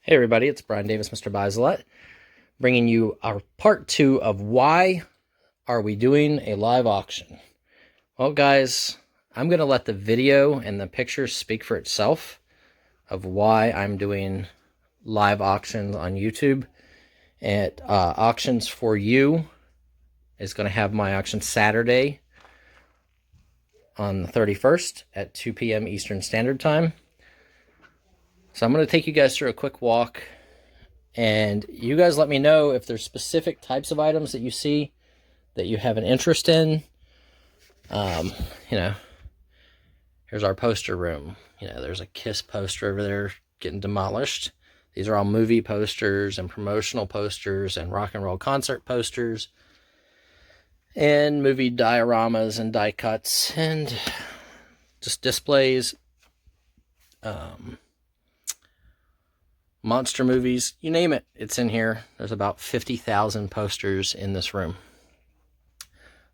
Hey everybody, it's Brian Davis, Mr.Buysalot, bringing you our part 2 of why are we doing a live auction. Well guys, I'm going to let the video and the pictures speak for itself of why I'm doing live auctions on YouTube. And Auctions for You is going to have my auction Saturday on the 31st at 2 p.m. Eastern Standard Time. So I'm going to take you guys through a quick walk, and you guys let me know if there's specific types of items that you see that you have an interest in. Here's our poster room. There's a Kiss poster over there getting demolished. These are all movie posters and promotional posters and rock and roll concert posters and movie dioramas and die cuts and just displays. Monster movies, you name it, it's in here. There's about 50,000 posters in this room.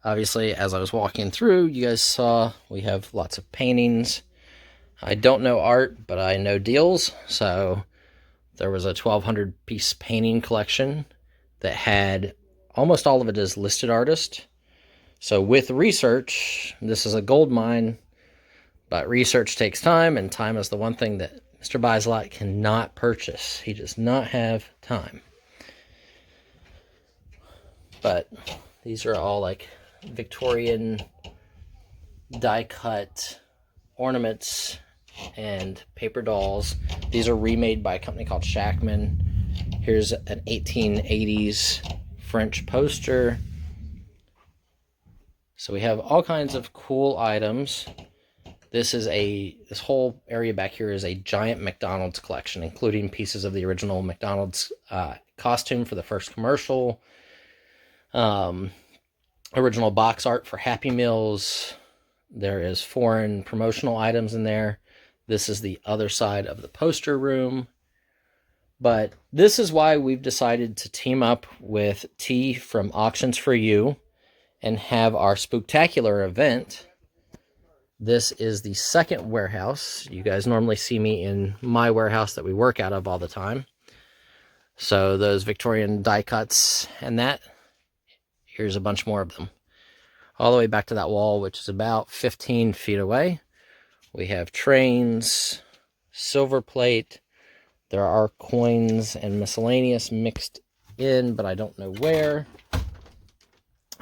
Obviously, as I was walking through, you guys saw we have lots of paintings. I don't know art, but I know deals. So there was a 1,200 piece painting collection that had almost all of it as listed artist. So with research, this is a gold mine, but research takes time, and time is the one thing that Mr.Buysalot cannot purchase. He does not have time. But these are all like Victorian die-cut ornaments and paper dolls. These are remade by a company called Shackman. Here's an 1880s French poster. So we have all kinds of cool items. This whole area back here is a giant McDonald's collection, including pieces of the original McDonald's costume for the first commercial, original box art for Happy Meals. There is foreign promotional items in there. This is the other side of the poster room. But this is why we've decided to team up with T from Auctions for You and have our spooktacular event. This is the second warehouse. You guys normally see me in my warehouse that we work out of all the time. So those Victorian die cuts and that, here's a bunch more of them. All the way back to that wall, which is about 15 feet away. We have trains, silver plate. There are coins and miscellaneous mixed in, but I don't know where.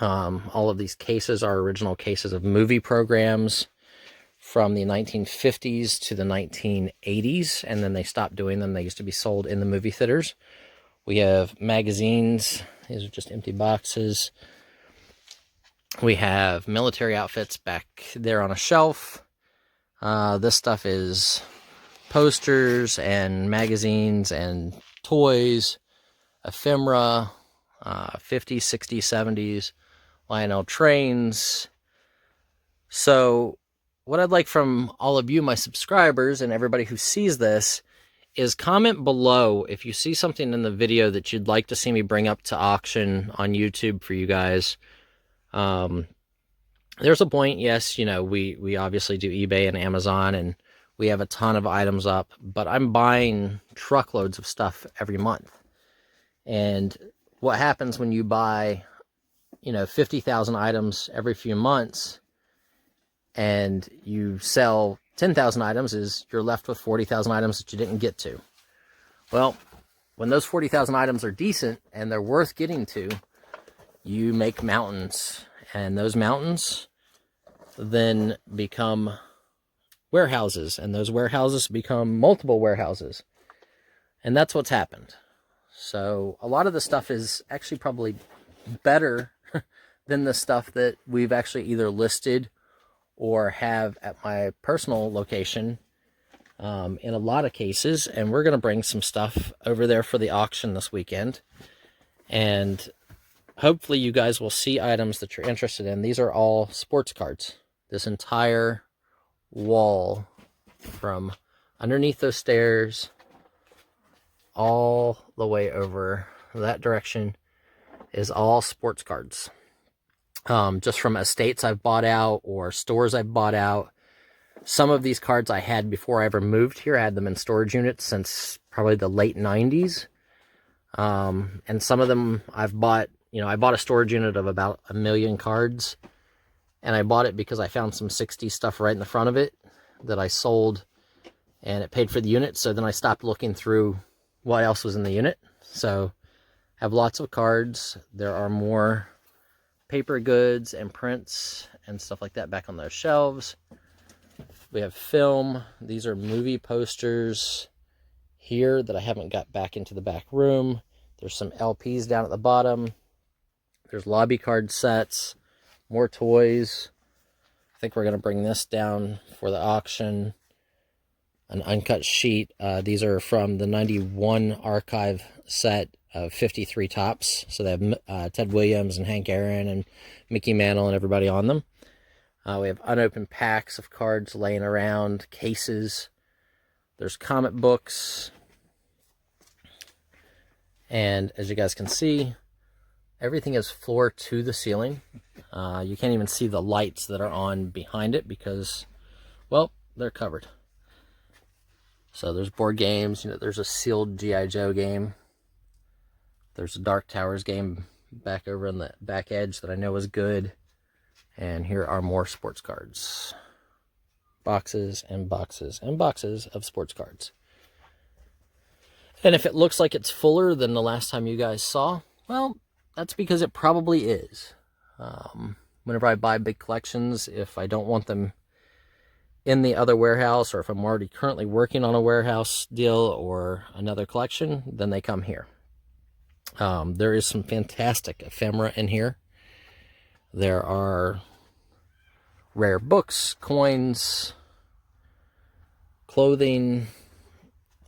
All of these cases are original cases of movie programs from the 1950s to the 1980s, and then they stopped doing them. They used to be sold in the movie theaters. We have magazines. These are just empty boxes. We have military outfits back there on a shelf. This stuff is posters and magazines and toys, ephemera, 50s, 60s, 70s, Lionel trains. So what I'd like from all of you, my subscribers, and everybody who sees this, is comment below if you see something in the video that you'd like to see me bring up to auction on YouTube for you guys. There's a point, yes, we obviously do eBay and Amazon, and we have a ton of items up, but I'm buying truckloads of stuff every month. And what happens when you buy, 50,000 items every few months, and you sell 10,000 items, is you're left with 40,000 items that you didn't get to. Well, when those 40,000 items are decent and they're worth getting to, you make mountains, and those mountains then become warehouses, and those warehouses become multiple warehouses. And that's what's happened. So a lot of the stuff is actually probably better than the stuff that we've actually either listed or have at my personal location in a lot of cases. And we're going to bring some stuff over there for the auction this weekend. And hopefully you guys will see items that you're interested in. These are all sports cards. This entire wall from underneath those stairs all the way over that direction is all sports cards. Just from estates I've bought out or stores I've bought out. Some of these cards I had before I ever moved here. I had them in storage units since probably the late 90s. And some of them I've bought, I bought a storage unit of about 1 million cards. And I bought it because I found some 60s stuff right in the front of it that I sold. And it paid for the unit. So then I stopped looking through what else was in the unit. So I have lots of cards. There are more paper goods and prints and stuff like that back on those shelves. We have film. These are movie posters here that I haven't got back into the back room. There's some LPs down at the bottom. There's lobby card sets, more toys. I think we're going to bring this down for the auction. An uncut sheet. These are from the 91 archive set of 53 tops. So they have Ted Williams and Hank Aaron and Mickey Mantle and everybody on them. We have unopened packs of cards laying around, cases. There's comic books. And as you guys can see, everything is floor to the ceiling. You can't even see the lights that are on behind it because, well, they're covered. So there's board games. There's a sealed G.I. Joe game. There's a Dark Towers game back over on the back edge that I know is good. And here are more sports cards. Boxes and boxes and boxes of sports cards. And if it looks like it's fuller than the last time you guys saw, well, that's because it probably is. Whenever I buy big collections, if I don't want them in the other warehouse, or if I'm already currently working on a warehouse deal or another collection, then they come here. There is some fantastic ephemera in here. There are rare books, coins, clothing,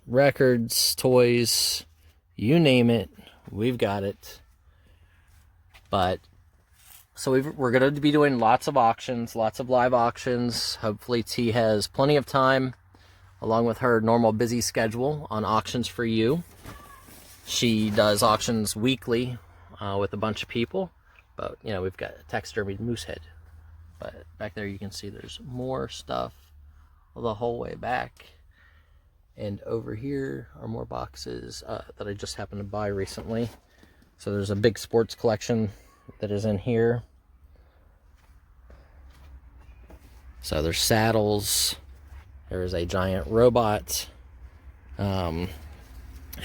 records, toys, you name it, we've got it. But so we're going to be doing lots of auctions, lots of live auctions. Hopefully T has plenty of time, along with her normal busy schedule, on auctions for you. She does auctions weekly with a bunch of people. But, we've got a taxidermied moose head. But back there you can see there's more stuff the whole way back. And over here are more boxes that I just happened to buy recently. So there's a big sports collection that is in here. So there's saddles. There is a giant robot. How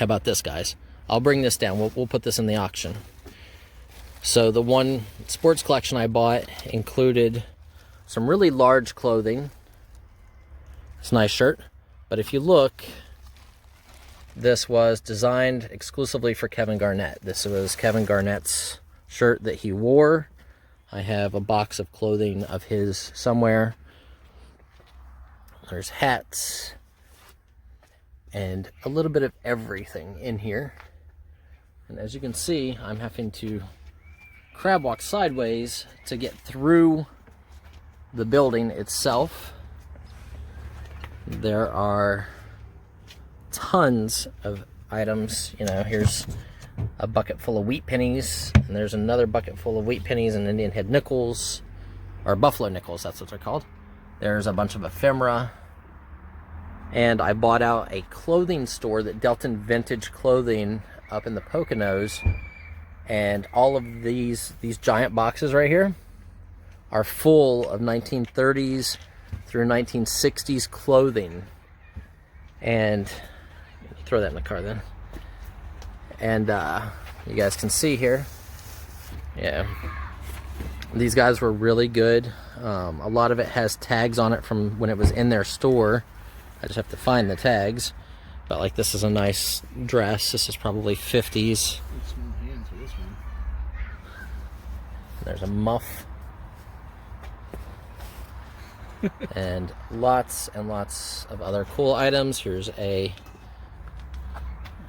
about this, guys? I'll bring this down. We'll put this in the auction. So the one sports collection I bought included some really large clothing. It's a nice shirt. But if you look, this was designed exclusively for Kevin Garnett. This was Kevin Garnett's shirt that he wore. I have a box of clothing of his somewhere. There's hats and a little bit of everything in here. And as you can see, I'm having to crab walk sideways to get through the building itself. There are tons of items. Here's a bucket full of wheat pennies, and there's another bucket full of wheat pennies and Indian head nickels, or buffalo nickels, that's what they're called. There's a bunch of ephemera. And I bought out a clothing store that dealt in vintage clothing up in the Poconos. And all of these giant boxes right here are full of 1930s through 1960s clothing. And throw that in the car then. And you guys can see here, yeah, these guys were really good. A lot of it has tags on it from when it was in their store. I just have to find the tags. But like, this is a nice dress. This is probably 50s. There's a muff. And lots of other cool items. Here's a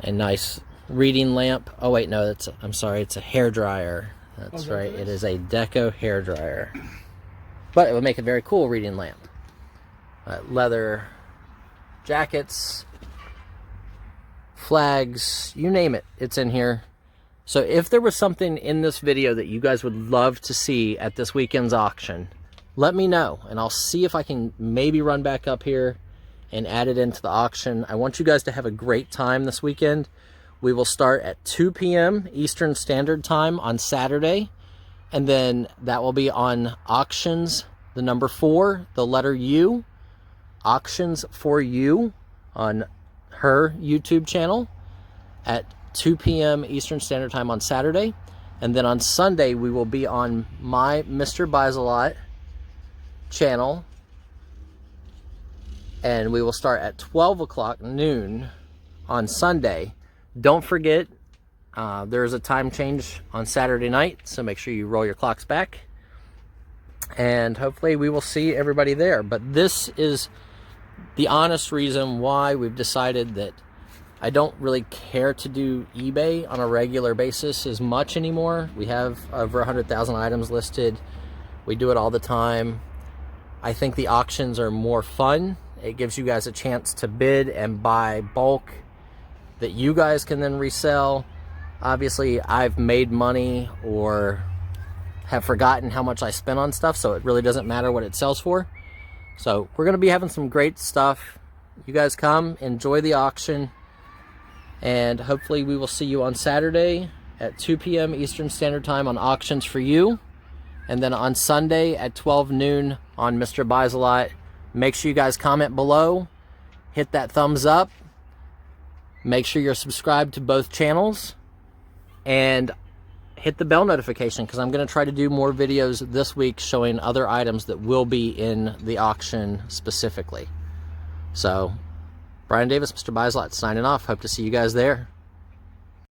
nice reading lamp. Oh wait, no, I'm sorry, it's a hair dryer. That's right, it is a Deco hair dryer. But it would make a very cool reading lamp. Leather jackets, flags, you name it, it's in here. So if there was something in this video that you guys would love to see at this weekend's auction, let me know, and I'll see if I can maybe run back up here and add it into the auction. I want you guys to have a great time this weekend. We will start at 2 p.m. Eastern Standard Time on Saturday, and then that will be on Auctions, the number 4, the letter U, Auctions for You, on her YouTube channel at 2 p.m. Eastern Standard Time on Saturday. And then on Sunday, we will be on my Mr.Buysalot channel, and we will start at 12 o'clock noon on Sunday. Don't forget, there's a time change on Saturday night, so make sure you roll your clocks back. And hopefully we will see everybody there. But this is the honest reason why we've decided that I don't really care to do eBay on a regular basis as much anymore. We have over 100,000 items listed. We do it all the time. I think the auctions are more fun. It gives you guys a chance to bid and buy bulk that you guys can then resell. Obviously, I've made money or have forgotten how much I spent on stuff, so it really doesn't matter what it sells for. So we're going to be having some great stuff. You guys come, enjoy the auction, and hopefully we will see you on Saturday at 2 p.m. Eastern Standard Time on Auctions for You, and then on Sunday at 12 noon on Mr.Buysalot. Make sure you guys comment below, hit that thumbs up, make sure you're subscribed to both channels, and hit the bell notification, because I'm going to try to do more videos this week showing other items that will be in the auction specifically. So, Brian Davis, Mr. Buysalot, signing off. Hope to see you guys there.